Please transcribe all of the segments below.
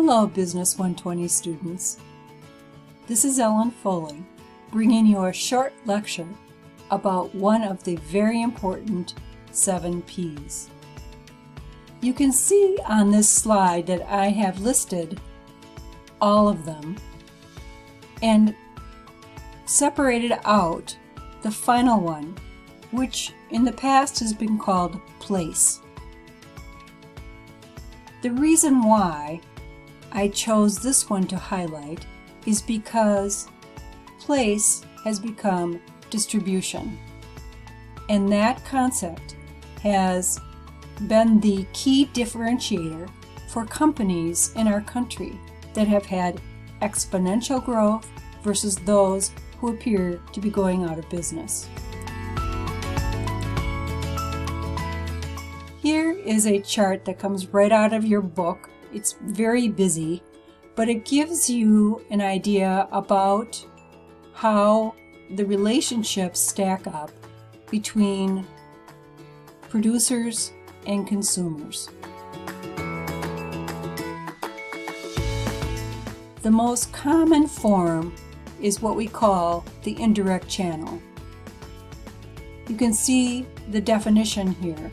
Hello, Business 120 students. This is Ellen Foley, bringing you a short lecture about one of the very important 7 Ps. You can see on this slide that I have listed all of them and separated out the final one, which in the past has been called place. The reason why I chose this one to highlight is because place has become distribution, and that concept has been the key differentiator for companies in our country that have had exponential growth versus those who appear to be going out of business. Here is a chart that comes right out of your book. It's very busy, but it gives you an idea about how the relationships stack up between producers and consumers. The most common form is what we call the indirect channel. You can see the definition here.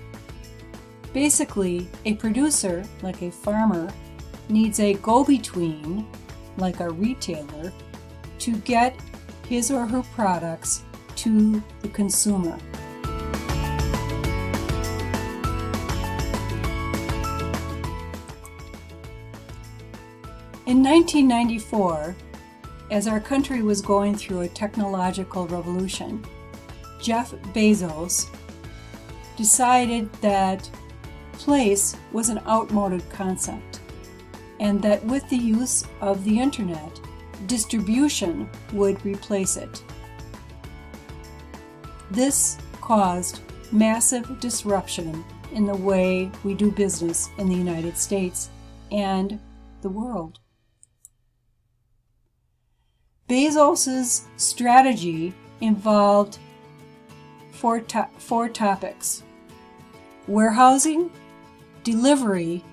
Basically, a producer, like a farmer, needs a go-between, like a retailer, to get his or her products to the consumer. In 1994, as our country was going through a technological revolution, Jeff Bezos decided that place was an outmoded concept, and that with the use of the internet, distribution would replace it. This caused massive disruption in the way we do business in the United States and the world. Bezos's strategy involved four topics: warehousing, delivery,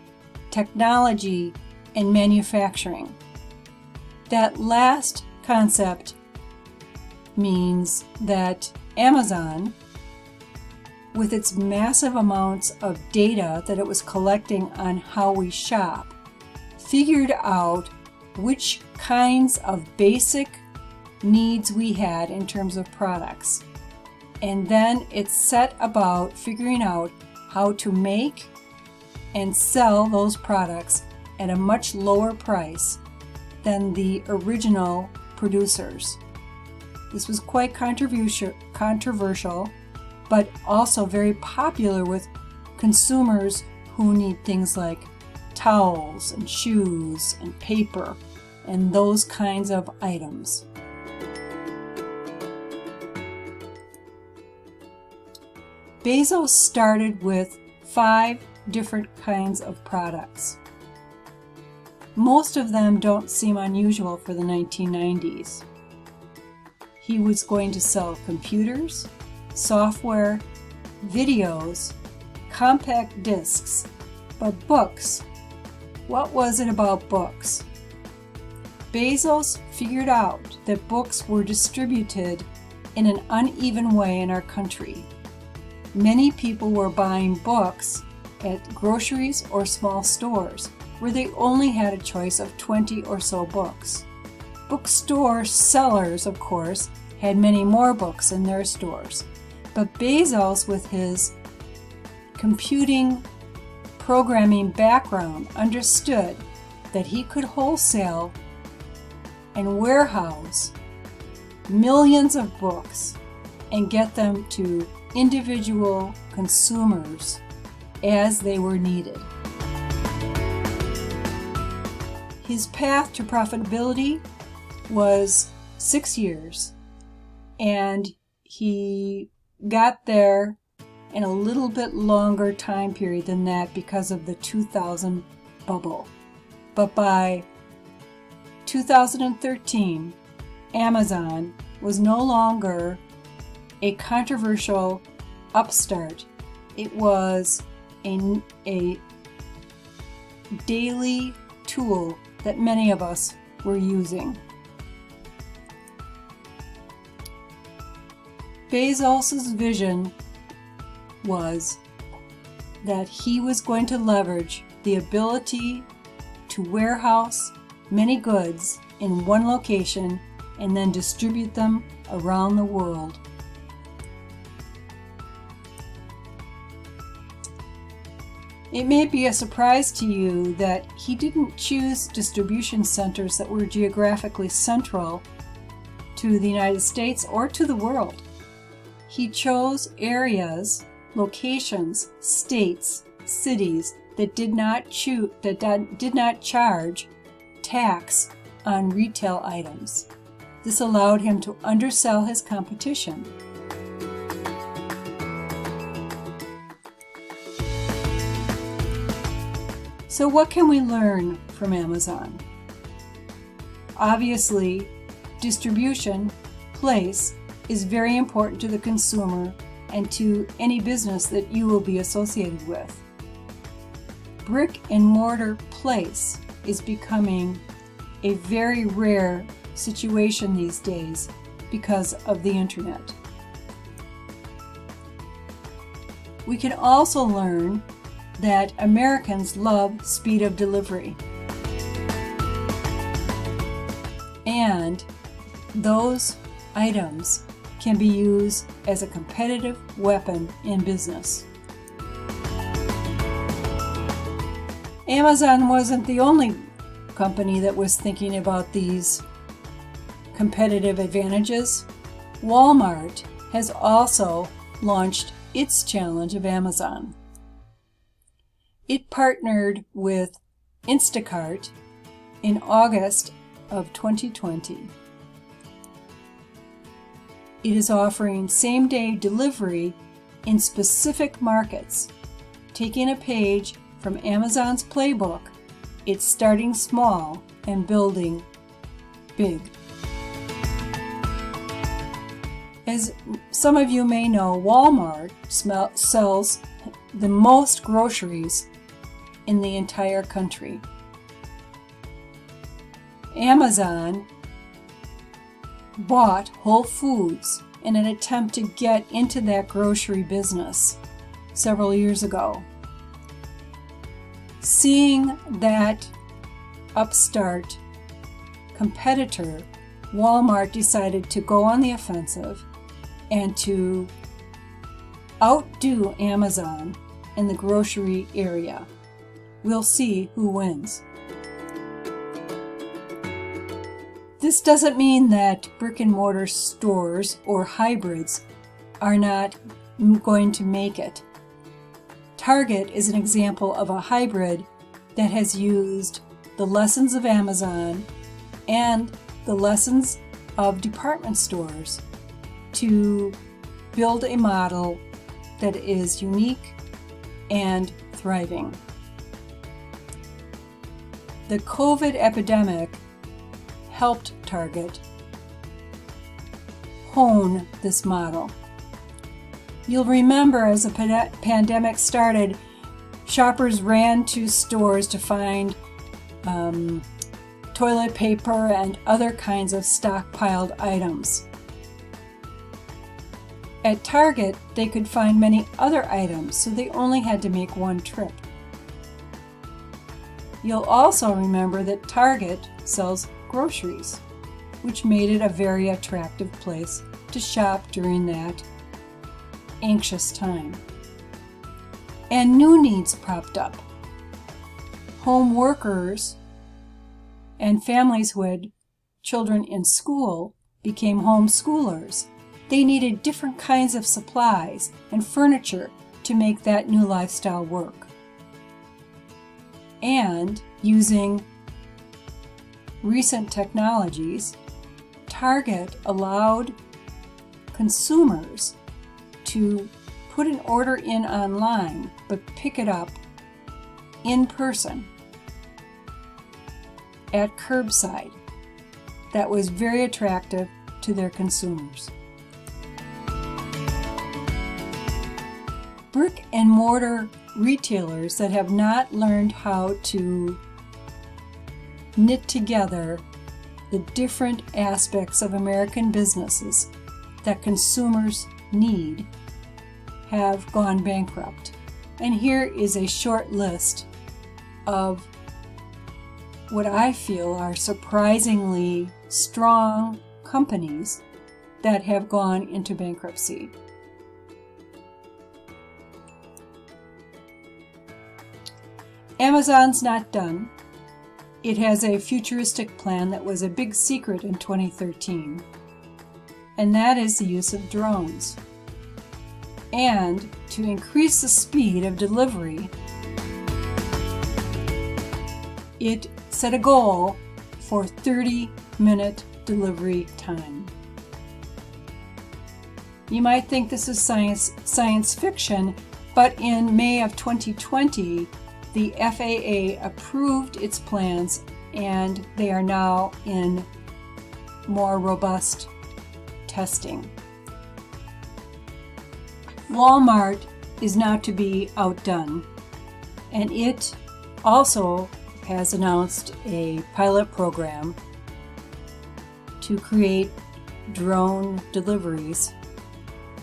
technology, and manufacturing. That last concept means that Amazon, with its massive amounts of data that it was collecting on how we shop, figured out which kinds of basic needs we had in terms of products. And then it set about figuring out how to make and sell those products at a much lower price than the original producers. This was quite controversial, but also very popular with consumers who need things like towels and shoes and paper and those kinds of items. Bezos started with 5 different kinds of products. Most of them don't seem unusual for the 1990s. He was going to sell computers, software, videos, compact discs, but books. What was it about books? Bezos figured out that books were distributed in an uneven way in our country. Many people were buying books at groceries or small stores where they only had a choice of 20 or so books. Bookstore sellers, of course, had many more books in their stores, but Bezos, with his computing programming background, understood that he could wholesale and warehouse millions of books and get them to individual consumers as they were needed. His path to profitability was 6 years, and he got there in a little bit longer time period than that because of the 2000 bubble. But by 2013, Amazon was no longer a controversial upstart. It was a daily tool that many of us were using. Bezos's vision was that he was going to leverage the ability to warehouse many goods in one location and then distribute them around the world. It may be a surprise to you that he didn't choose distribution centers that were geographically central to the United States or to the world. He chose areas, locations, states, cities that did not charge tax on retail items. This allowed him to undersell his competition. So what can we learn from Amazon? Obviously, distribution, place, is very important to the consumer and to any business that you will be associated with. Brick and mortar place is becoming a very rare situation these days because of the internet. We can also learn that Americans love speed of delivery, and those items can be used as a competitive weapon in business. Amazon wasn't the only company that was thinking about these competitive advantages. Walmart has also launched its challenge of Amazon. It partnered with Instacart in August of 2020. It is offering same-day delivery in specific markets. Taking a page from Amazon's playbook, it's starting small and building big. As some of you may know, Walmart sells the most groceries in the entire country. Amazon bought Whole Foods in an attempt to get into that grocery business several years ago. Seeing that upstart competitor, Walmart decided to go on the offensive and to outdo Amazon in the grocery area. We'll see who wins. This doesn't mean that brick and mortar stores or hybrids are not going to make it. Target is an example of a hybrid that has used the lessons of Amazon and the lessons of department stores to build a model that is unique and thriving. The COVID epidemic helped Target hone this model. You'll remember as the pandemic started, shoppers ran to stores to find toilet paper and other kinds of stockpiled items. At Target, they could find many other items, so they only had to make one trip. You'll also remember that Target sells groceries, which made it a very attractive place to shop during that anxious time. And new needs popped up. Home workers and families who had children in school became homeschoolers. They needed different kinds of supplies and furniture to make that new lifestyle work. And using recent technologies, Target allowed consumers to put an order in online but pick it up in person at curbside. That was very attractive to their consumers. Brick and mortar retailers that have not learned how to knit together the different aspects of American businesses that consumers need have gone bankrupt. And here is a short list of what I feel are surprisingly strong companies that have gone into bankruptcy. Amazon's not done. It has a futuristic plan that was a big secret in 2013, and that is the use of drones. And to increase the speed of delivery, it set a goal for 30-minute delivery time. You might think this is science fiction, but in May of 2020, the FAA approved its plans and they are now in more robust testing. Walmart is not to be outdone, and it also has announced a pilot program to create drone deliveries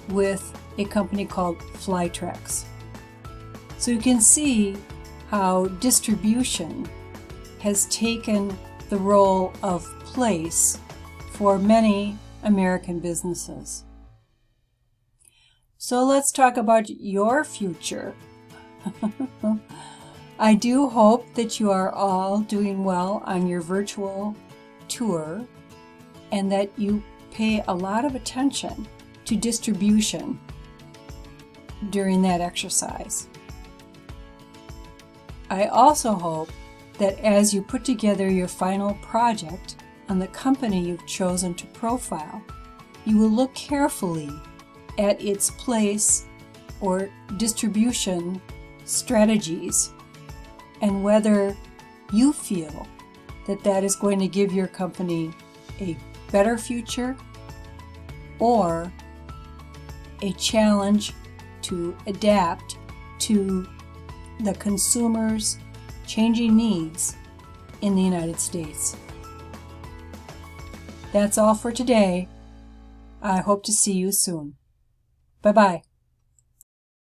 with a company called Flytrex. So you can see how distribution has taken the role of place for many American businesses. So let's talk about your future. I do hope that you are all doing well on your virtual tour and that you pay a lot of attention to distribution during that exercise. I also hope that as you put together your final project on the company you've chosen to profile, you will look carefully at its place or distribution strategies and whether you feel that that is going to give your company a better future or a challenge to adapt to the consumer's changing needs in the United States. That's all for today. I hope to see you soon. Bye-bye.